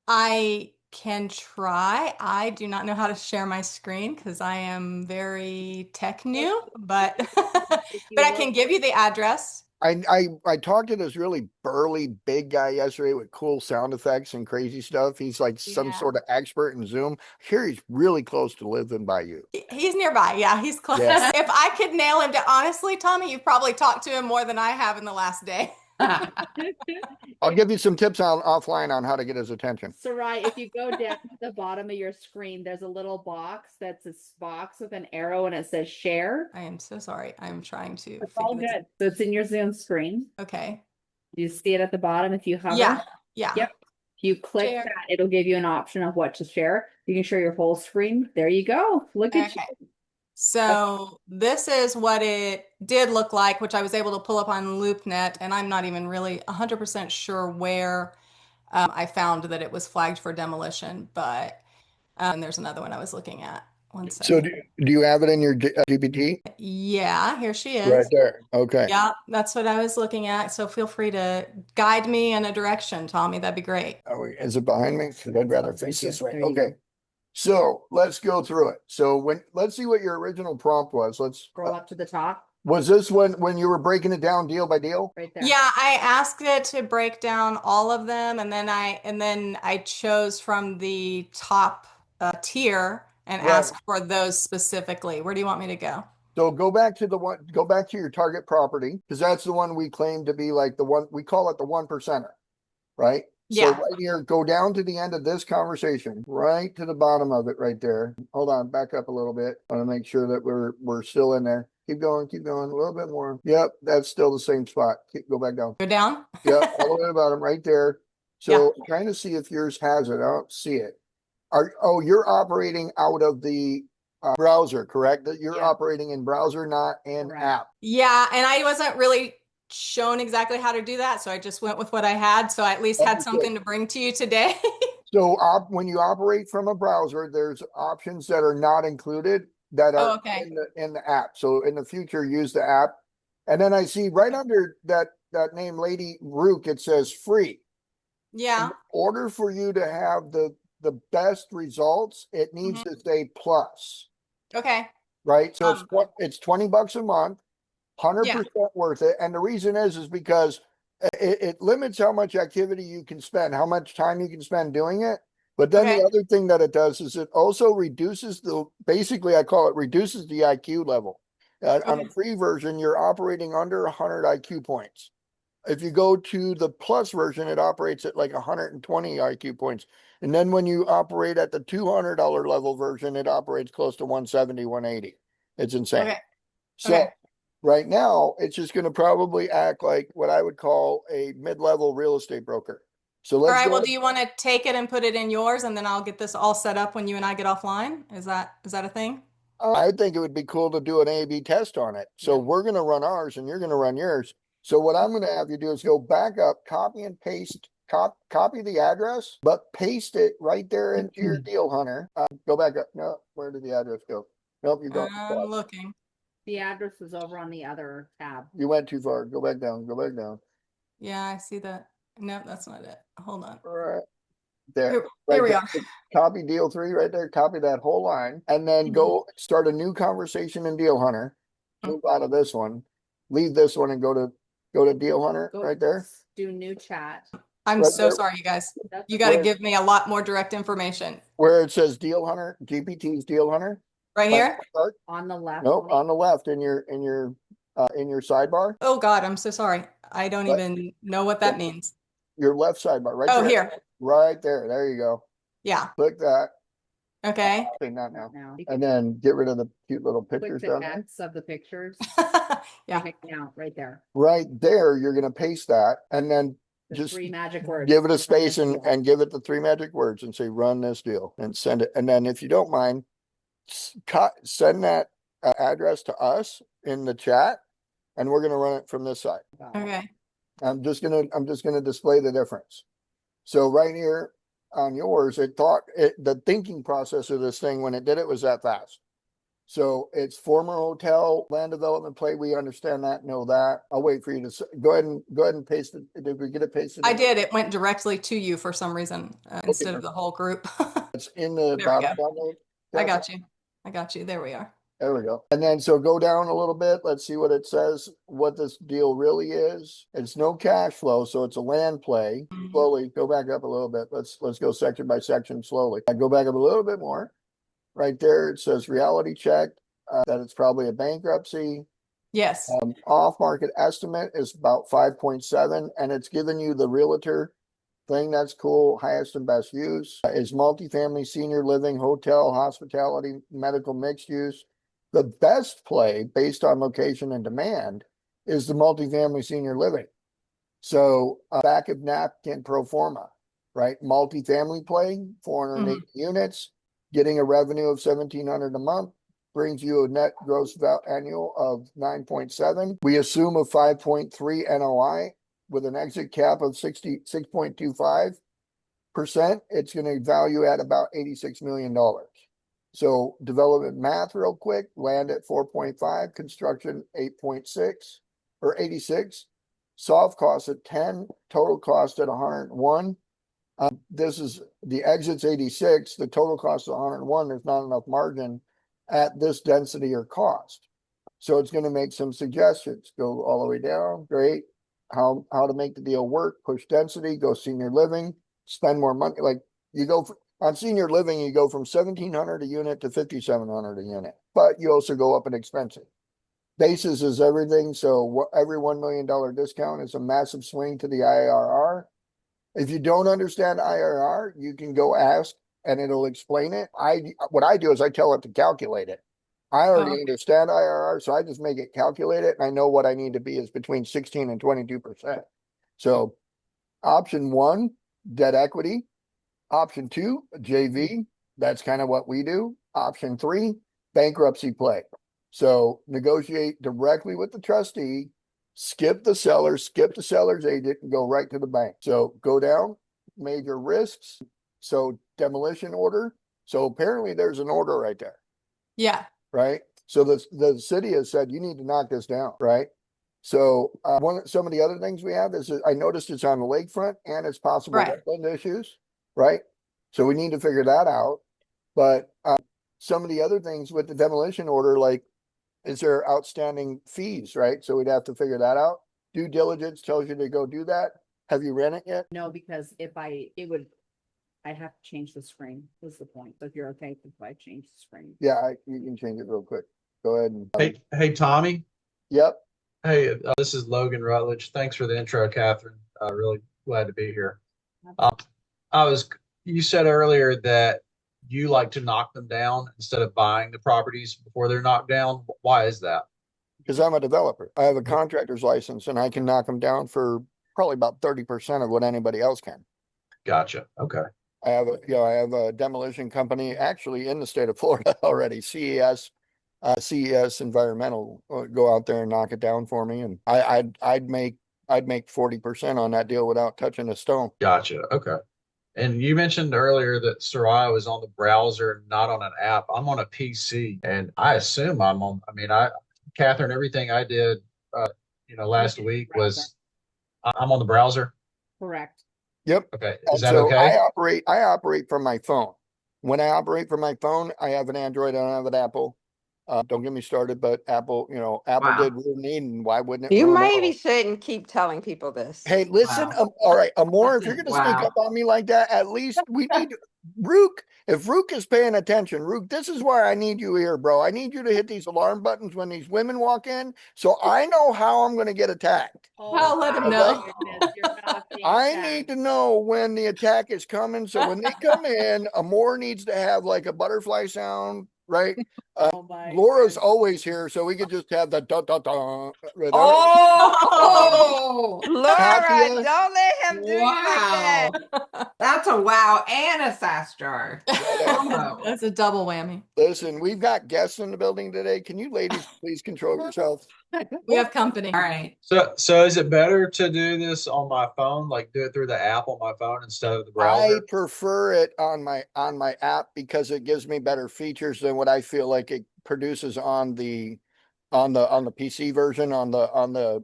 I can try. I do not know how to share my screen because I am very tech new, but but I can give you the address. I talked to this really burly big guy yesterday with cool sound effects and crazy stuff. He's like some Yeah. sort of expert in Zoom. Here he's really close to living by you. He's nearby. Yeah, he's close. Yeah. If I could nail him to, honestly, Tommy, you've probably talked to him more than I have in the last day. I'll give you some tips offline on how to get his attention. Sarai, if you go down to the bottom of your screen, there's a little box that's a box with an arrow and it says share. I am so sorry. I'm trying to It's all figure this. good. So it's in your Zoom screen. Okay. You see it at the bottom if you hover? Yeah. Yep. If you click Share. that, it'll give you an option of what to share. You can share your whole screen. There you go. Look at Okay. you. So this is what it did look like, which I was able to pull up on LoopNet, and I'm not even really 100% sure where I found that it was flagged for demolition, but and there's another one I was looking at. One So second. do you have it in your GPT? Yeah, here she is. Right there. Okay. Yeah, that's what I was looking at. So feel free to guide me in a direction, Tommy. That'd be great. Is it behind me? Because I'd rather face this way. There you Okay. So let's go through it. So let's see what your original prompt was. Scroll up to the top Was this when you were breaking it down deal by deal? right there. Yeah, I asked it to break down all of them, and then I chose from the top tier and Right. asked for those specifically. Where do you want me to go? So go back to your target property, because that's the one we claim to be like the one, we call it the 1%er, right? So Yeah. right here, go down to the end of this conversation, right to the bottom of it right there. Hold on, back up a little bit. I want to make sure that we're still in there. Keep going, a little bit more. Yep, that's still the same spot. Go back down. Go down? Yep, all the way to the bottom, right there. So I'm trying to see if yours has it. I don't see it. You're operating out of the browser, correct? That you're Yeah. operating in browser, not in Correct. app. Yeah, and I wasn't really shown exactly how to do that, so I just went with what I had. So I at least had Understood. something to bring to you today. So when you operate from a browser, there's options that are not included that Oh, are okay. in the app. So in the future, use the app. And then I see right under that name, Lady Rook, it says free. Yeah. In order for you to have the best results, it needs to say plus, Okay. right? So Um, it's $20 a month, 100% worth it. And the reason is because it limits how much activity you can spend, how much time you can spend doing it. But then Okay. the other thing that it does is it also reduces basically I call it reduces the IQ level. On a Okay. free version, you're operating under 100 IQ points. If you go to the plus version, it operates at like 120 IQ points. And then when you operate at the $200 level version, it operates close to 170, 180. It's insane. Okay. So Okay. right now, it's just going to probably act like what I would call a mid-level real estate broker. So All let's right. go. Well, do you want to take it and put it in yours, and then I'll get this all set up when you and I get offline? Is that a thing? I think it would be cool to do an A/B test on it. So we're going to run ours and you're going to run yours. So what I'm going to have you do is go back up, copy and paste, copy the address, but paste it right there into your deal hunter. Go back up. No, where did the address go? Nope, you're going too I'm far. looking. The address is over on the other tab. You went too far. Go back down. Go back down. Yeah, I see that. No, that's not it. Hold on. All right. There. Here Right we there. are. Copy deal 3 right there. Copy that whole line and then go start a new conversation in Deal Hunter. Move out of this one. Leave this one and go to Deal Hunter right there. Do new chat. I'm Right so there. sorry, you guys. That's You got to Where- give me a lot more direct information. Where it says Deal Hunter, GPT's Deal Hunter. Right here? on the left. Nope, on the left in your sidebar. Oh God, I'm so sorry. I don't What? even know what that means. Your left sidebar, right Oh, there. here. Right there. There you go. Yeah. Click that. Okay. Okay, not now. Now. And then get rid of the cute little Click pictures the down there. X of the pictures. Yeah. Pick now, right there. Right there, you're gonna paste that and then The just 3 magic words. give it a Run space this and, deal. and give it the 3 magic words and say, run this deal and send it. And then if you don't mind, send that address to us in the chat and we're gonna run it from this side. Okay. I'm just gonna display the difference. So right here on yours, the thinking process of this thing when it did it was that fast. So it's former hotel land development play. We understand that, know that. I'll wait for you to go ahead and paste it. Did we get it pasted? I did. It went directly to you for some reason instead of the whole group. It's in the we bottom. go. down I there. got you. I got you. There we are. There we go. And then so go down a little bit. Let's see what it says, what this deal really is. It's no cash flow, so it's a land play. Mhm. Slowly go back up a little bit. Let's go section by section slowly. I go back up a little bit more. Right there, it says reality check, that it's probably a bankruptcy. Yes. Off-market estimate is about 5.7, and it's giving you the realtor thing. That's cool. Highest and best use is multifamily, senior living, hotel, hospitality, medical mixed use. The best play based on location and demand is the multifamily senior living. So back of napkin pro forma, right? Multifamily play, 408 units, getting a revenue of 1,700 a month brings you a net gross annual of 9.7. We assume a 5.3 NOI with an exit cap of 66.25%. It's going to value at about $86 million. So development math real quick, land at 4.5, construction 8.6 or 86, soft cost at 10, total cost at 101. This is the exit's 86, the total cost is 101. There's not enough margin at this density or cost. So it's going to make some suggestions. Go all the way down. Great. How to make the deal work, push density, go senior living, spend more money. Like you go on senior living, you go from 1,700 a unit to 5,700 a unit, but you also go up in expensive. Basis is everything. So every $1 million discount is a massive swing to the IRR. If you don't understand IRR, you can go ask and it'll explain it. What I do is I tell it to calculate it. I already understand IRR, so I just make it calculate it. And I know what I need to be is between 16 and 22%. So option 1, debt equity. Option 2, JV. That's kind of what we do. Option 3, bankruptcy play. So negotiate directly with the trustee, skip the seller's agent and go right to the bank. So go down, major risks. So demolition order. So apparently there's an order right there. Yeah. Right. So the city has said, you need to knock this down. Right. So some of the other things we have is I noticed it's on the lakefront and it's possible wetland issues. Right. So we need to figure that out. But some of the other things with the demolition order, like, is there outstanding fees, right? So we'd have to figure that out. Due diligence tells you to go do that. Have you ran it yet? No, because I'd have to change the screen, was the point. So if you're okay, if I change the screen. Yeah, you can change it real quick. Go ahead and. Hey, Tommy, Yep. Hey, this is Logan Rutledge. Thanks for the intro, Catherine. Really glad to be here. Um, I was, you said earlier that you like to knock them down instead of buying the properties before they're knocked down. Why is that? Because I'm a developer. I have a contractor's license and I can knock them down for probably about 30% of what anybody else can. Gotcha. Okay. I have a demolition company actually in the state of Florida already, CES Environmental, go out there and knock it down for me. And I'd make 40% on that deal without touching a stone. Gotcha. Okay. And you mentioned earlier that Sarai was on the browser, not on an app. I'm on a PC, and I assume Catherine, everything I did, last week was, I'm on the browser. Correct. Yep. Okay. Is And that so okay? I operate from my phone. When I operate from my phone, I have an Android, I don't have an Apple. Don't get me started, but Apple, Apple Wow. did ruin me, and why wouldn't it You ruin maybe all? shouldn't keep telling people this. Hey, listen, Wow. all right, Amor, I if you're said, gonna sneak wow. up on me like that, at least we need Rook. If Rook is paying attention, Rook, this is why I need you here, bro. I need you to hit these alarm buttons when these women walk in, so I know how I'm gonna get attacked. I'll let him Okay? know. I need to know when the attack is coming. So when they come in, Amor needs to have like a butterfly sound, right? Laura's always here, so we could just have the da da da. Oh, Laura, Katya, don't let him do you like that. wow. That's a wow and a sass jar. Combo. That's a double whammy. listen, we've got guests in the building today. Can you ladies please control yourselves? We have company. All right. So is it better to do this on my phone, like do it through the app on my phone instead of the I browser? prefer it on my app because it gives me better features than what I feel like it produces on the PC version the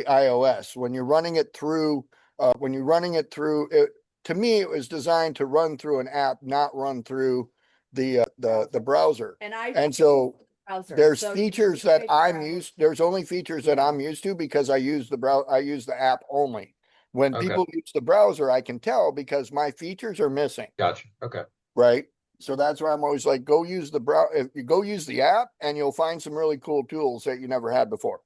iOS. When you're running it through it, to me it was designed to run through an app, not run through the browser. And so there's features that there's only features that I'm used to because I use the app only. When Okay. people use the browser, I can tell because my features are missing, Gotcha. Okay. right? So that's why I'm always like, go use if you go use the app and you'll find some really cool tools that you never had before.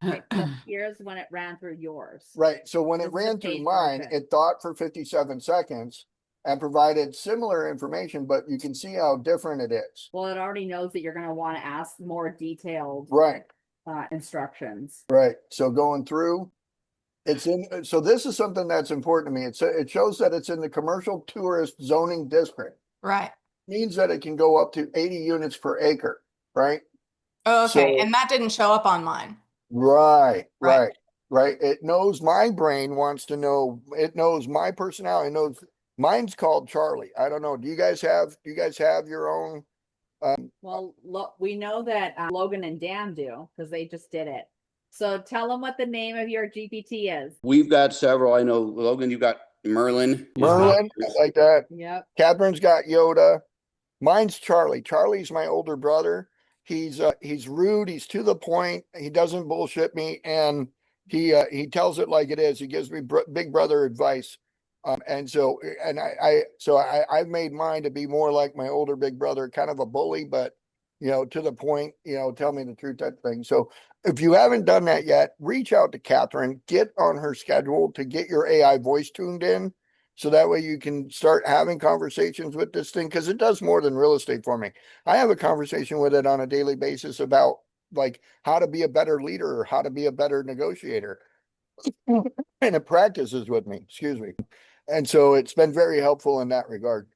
Here's when it ran through yours. Right. So when This it is the ran through paid mine, version. it thought for 57 seconds and provided similar information, but you can see how different it is. Well, it already knows that you're going to want to ask more detailed Right. instructions. Right. So going through, so this is something that's important to me. It shows that it's in the commercial tourist zoning district. Right. Means that it can go up to 80 units per acre, right? Oh, okay. So- And that didn't show up on mine. Right. Right. It knows my brain wants to know, it knows my personality, it knows mine's called Charlie. I don't know. Do you guys have your own? Well, we know that Logan and Dan do because they just did it. So tell them what the name of your GPT is. We've got several. I know, Logan, you've got Merlin. Merlin, like that. Yep. Catherine's got Yoda. Mine's Charlie. Charlie's my older brother. He's rude. He's to the point. He doesn't bullshit me, and he tells it like it is. He gives me big brother advice. And so I've made mine to be more like my older big brother, kind of a bully, but to the point, tell me the truth, type thing. So if you haven't done that yet, reach out to Catherine, get on her schedule to get your AI voice tuned in. So that way you can start having conversations with this thing, because it does more than real estate for me. I have a conversation with it on a daily basis about like how to be a better leader or how to be a better negotiator. And it practices with me, excuse me. And so it's been very helpful in that regard.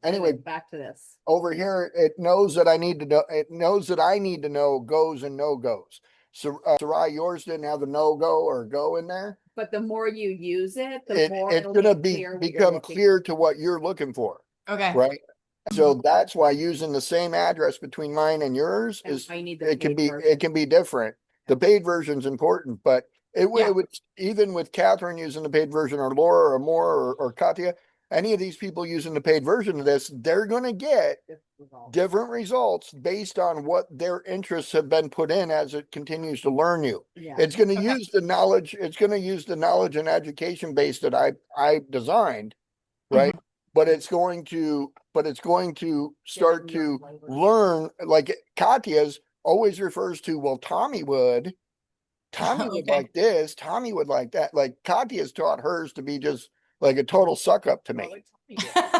Anyway, back to this. over here, it knows that I need to know, it knows that I need to know goes and no goes. So, Sarai, yours didn't have the no go or go in there. But the more you use it, the more It's it'll gonna get clear what you're become looking clear to what you're looking for, Okay. right? So that's why using the same address between mine and yours for. is, I need the it can paid be, version. it can be different. The paid version's important, but Yeah. it would, even with Catherine using the paid version, or Laura or more or Katya, any of these people using the paid version of this, they're gonna get different results based on what their interests have been put in as it continues to learn you. Yeah. It's going to Okay. use the knowledge, it's going to use the knowledge and education base that I designed, right? But it's going to start to learn, like Katya's always refers to, well, Tommy would Okay. like this, Tommy would like that. Like Katya's taught hers to be just like a total suck up to me.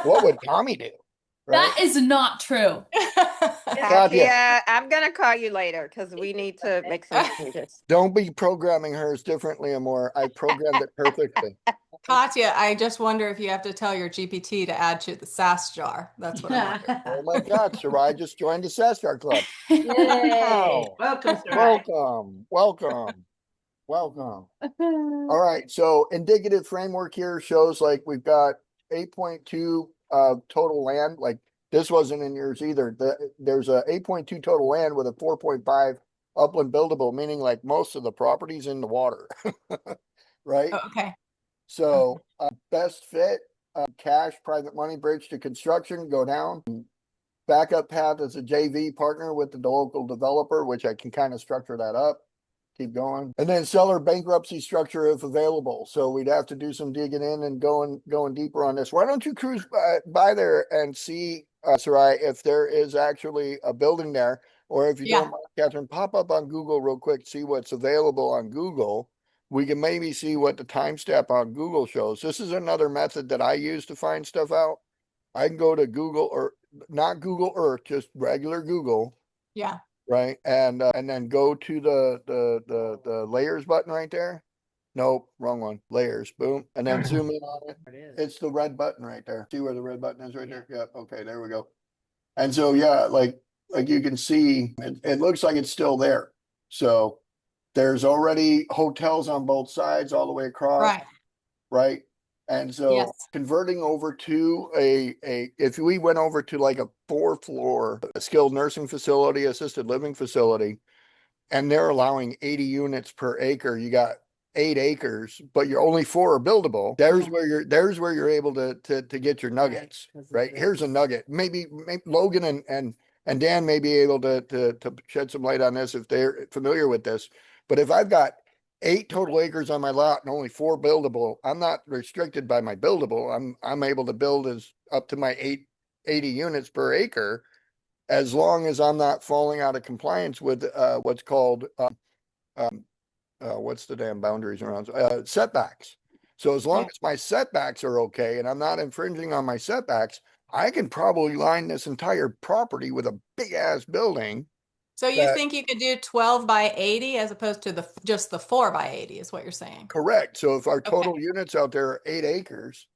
What would Tommy do? Right? That is not true. Katya, I'm gonna call you later because we need to make some changes. Don't be programming hers differently anymore. I programmed it perfectly. Katya, I just wonder if you have to tell your GPT to add to the SAS jar. That's what I'm wondering. Oh my God, Sarai just joined the Sastar Club. Yay. Wow. Welcome, Sarai. Welcome. All right, so indicative framework here shows like we've got 8.2 total land. Like this wasn't in yours either. There's a 8.2 total land with a 4.5 upland buildable, meaning like most of the property's in the water. Right? Oh, okay. So best fit, cash, private money bridge to construction, go down. Backup path is a JV partner with the local developer, which I can kind of structure that up. Keep going. And then seller bankruptcy structure if available. So we'd have to do some digging in and going deeper on this. Why don't you cruise by there and see, Sarai, if there is actually a building there, or if you Yeah. don't mind, Catherine, pop up on Google real quick, see what's available on Google. We can maybe see what the time step on Google shows. This is another method that I use to find stuff out. I can go to Google, or not Google Earth, just regular Google, Yeah. right? And then go to the layers button right there. Nope, wrong one. Layers, boom, and then zoom in on it. It's the red button right there. See where the red button is right there? Yep. Okay, there we go. And so yeah, like you can see, it looks like it's still there. So there's already hotels on both sides all the way across, Right. right? And so Yes. converting over to if we went over to like a 4-floor skilled nursing facility, assisted living facility, and they're allowing 80 units per acre, you got 8 acres, but you're only 4 are buildable. There's where you're able to get your nuggets, right? Here's a nugget. Maybe Logan and Dan may be able to shed some light on this if they're familiar with this. But if I've got 8 total acres on my lot and only 4 buildable, I'm not restricted by my buildable. I'm able to build as up to my 80 units per acre, as long as I'm not falling out of compliance with what's called what's the damn boundaries around setbacks. So as long Yeah. as my setbacks are okay and I'm not infringing on my setbacks, I can probably line this entire property with a big ass building. So you That- think you could do 12 by 80 as opposed to just the 4 by 80 is what you're saying? Correct. So if our total units out there are 8 acres,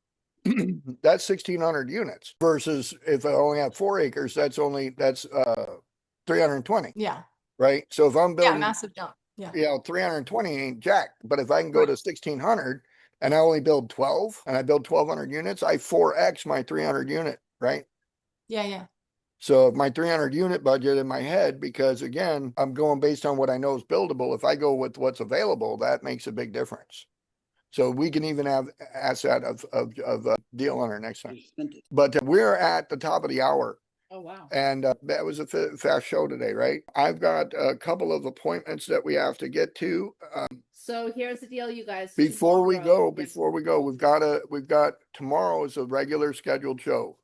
that's 1,600 units versus if I only have 4 acres, that's 320, Yeah. right? So if I'm Yeah, building, massive jump. Yeah. 320 ain't jack. But if I can go Right. to 1,600 and I only build 12 and I build 1,200 units, I 4x my 300 unit, right? Yeah, yeah. So if my 300 unit budget in my head, because again, I'm going based on what I know is buildable. If I go with what's available, that makes a big difference. So we can even have asset of deal on our next time. But we're at the top of the hour. Oh, wow. And that was a fast show today, right? I've got a couple of appointments that we have to get to. So here's the deal, you guys. Before we Tomorrow- go, we've got tomorrow is a regular scheduled show.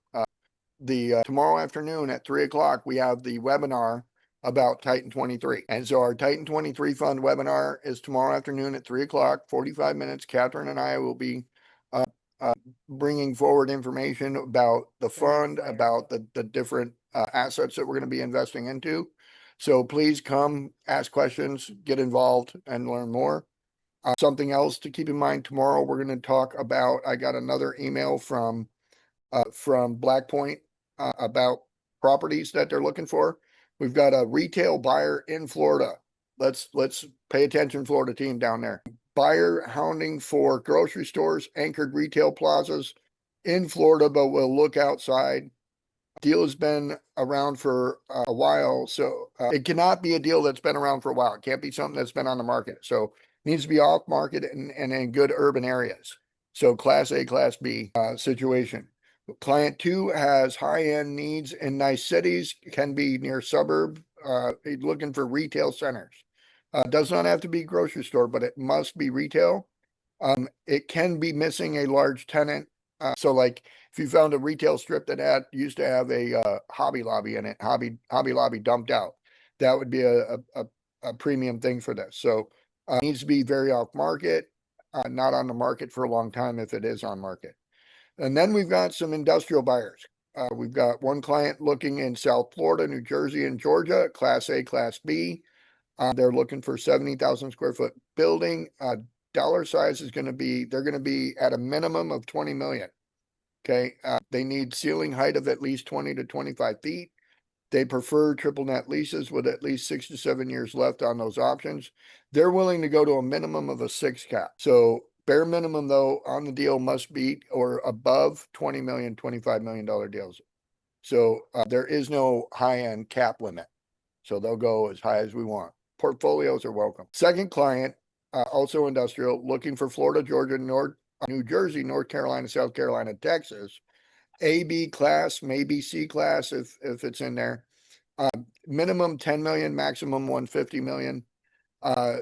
Tomorrow afternoon at 3:00, we have the webinar about Titan 23. And so our Titan 23 fund webinar is tomorrow afternoon at 3:00, 45 minutes. Catherine and I will be bringing forward information about the fund, about the different assets that we're going to be investing into. So please come, ask questions, get involved, and learn more. Something else to keep in mind tomorrow, we're going to talk about, I got another email from Blackpoint about properties that they're looking for. We've got a retail buyer in Florida. Let's pay attention, Florida team down there. Buyer hounding for grocery stores, anchored retail plazas in Florida, but we'll look outside. Deal has been around for a while, so it cannot be a deal that's been around for a while. It can't be something that's been on the market. So it needs to be off market and in good urban areas. So class A, class B situation. Client 2 has high-end needs in nice cities, can be near suburb, looking for retail centers. Does not have to be grocery store, but it must be retail. It can be missing a large tenant. So like if you found a retail strip that used to have a Hobby Lobby in it, Hobby Lobby dumped out. that would be a premium thing for this. So it needs to be very off market, not on the market for a long time if it is on market. And then we've got some industrial buyers. We've got one client looking in South Florida, New Jersey, and Georgia, Class A, Class B. They're looking for 70,000 square foot building. Dollar size is going to be, they're going to be at a minimum of 20 million. Okay. They need ceiling height of at least 20 to 25 feet. They prefer triple net leases with at least 6 to 7 years left on those options. They're willing to go to a minimum of a 6 cap. So bare minimum though on the deal must be or above 20 million, $25 million deals. So there is no high end cap limit. So they'll go as high as we want. Portfolios are welcome. Second client, also industrial, looking for Florida, Georgia, New Jersey, North Carolina, South Carolina, Texas. A, B class, maybe C class if it's in there. Minimum 10 million, maximum 150 million.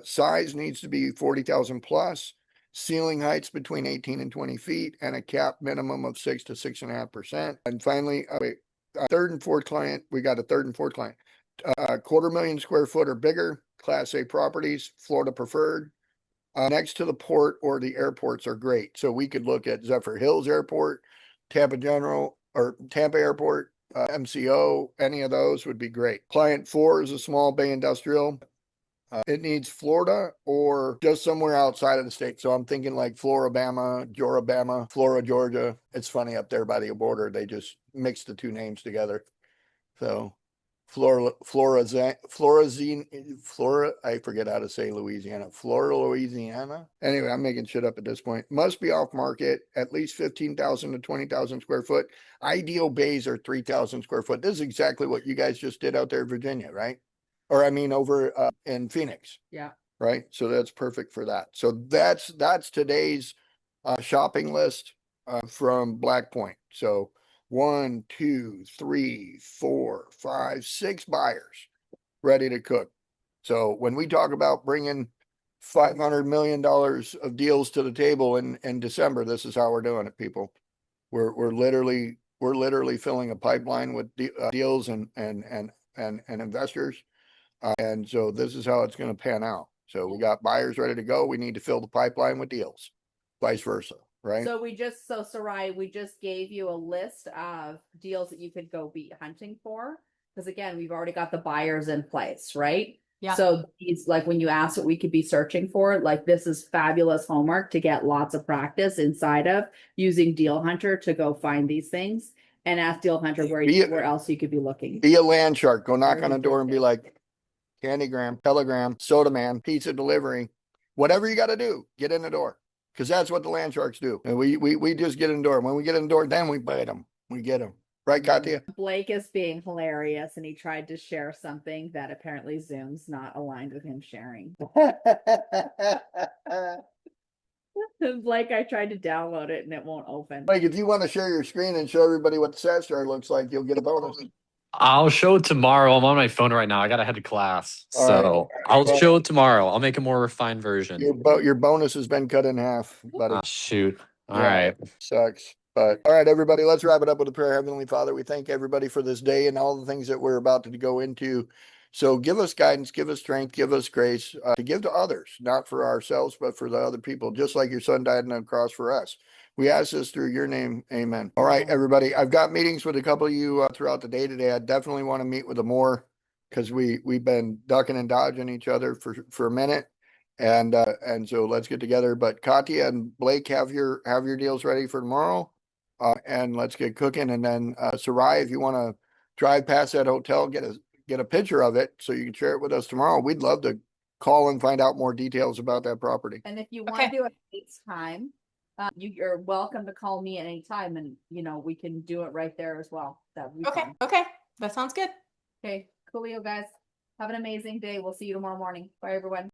Size needs to be 40,000 plus. Ceiling heights between 18 and 20 feet, and a cap minimum of 6 to 6.5%. And finally, third and fourth client, we got a third and fourth client. 250,000 square foot or bigger, Class A properties, Florida preferred. Next to the port or the airports are great. So we could look at Zephyr Hills Airport, Tampa General or Tampa Airport, MCO, any of those would be great. Client 4 is a small bay industrial. It needs Florida or just somewhere outside of the state. So I'm thinking like Floribama, Jorabama, Flora, Georgia. It's funny up there by the border. They just mix the two names together. So Flora, I forget how to say Louisiana. Flora, Louisiana. Anyway, I'm making shit up at this point. Must be off market, at least 15,000 to 20,000 square foot. Ideal bays are 3,000 square foot. This is exactly what you guys just did out there in Virginia, right? Or I mean, over in Phoenix. Yeah. Right. So that's perfect for that. So that's today's shopping list from Black Point. So 1, 2, 3, 4, 5, 6 buyers ready to cook. So when we talk about bringing $500 million of deals to the table in December, this is how we're doing it, people. We're literally filling a pipeline with deals and investors. And so this is how it's going to pan out. So we got buyers ready to go. We need to fill the pipeline with deals, vice versa. Right. So Sarai, we just gave you a list of deals that you could go be hunting for. Because again, we've already got the buyers in place, right? Yeah. So these, like when you asked what we could be searching for, like this is fabulous homework to get lots of practice inside of using Deal Hunter to go find these things and ask Deal Hunter where else you could be looking. Be a land shark. Go knock on a door and be like, Candygram, Telegram, Soda Man, pizza delivery, whatever you got to do, get in the door. Because that's what the land sharks do. And we just get in the door. When we get in the door, then we bite them. We get them. Right, Katya? Blake is being hilarious, and he tried to share something that apparently Zoom's not aligned with him sharing. Blake, I tried to download it, and it won't open. Blake, if you want to share your screen and show everybody what the stat chart looks like, you'll get a bonus. I'll show it tomorrow. I'm on my phone right now. I gotta head to class. So I'll show it tomorrow. I'll make a more refined version. Your bonus has been cut in half, buddy. Shoot. All right. Sucks. But all right, everybody, let's wrap it up with a prayer. Heavenly Father, we thank everybody for this day and all the things that we're about to go into. So give us guidance, give us strength, give us grace to give to others, not for ourselves, but for the other people, just like your son died on the cross for us. We ask this through your name. Amen. All right, everybody. I've got meetings with a couple of you throughout the day today. I definitely want to meet with them more because we've been ducking and dodging each other for a minute. And so let's get together. But Katya and Blake, have your deals ready for tomorrow. And let's get cooking. And then Sarai, if you want to drive past that hotel, get a picture of it so you can share it with us tomorrow. We'd love to call and find out more details about that property. And if you want to do a FaceTime, you're welcome to call me at any time, and we can do it right there as well. That would be fun. Okay, that sounds good. Okay, coolio, guys. Have an amazing day. We'll see you tomorrow morning. Bye, everyone.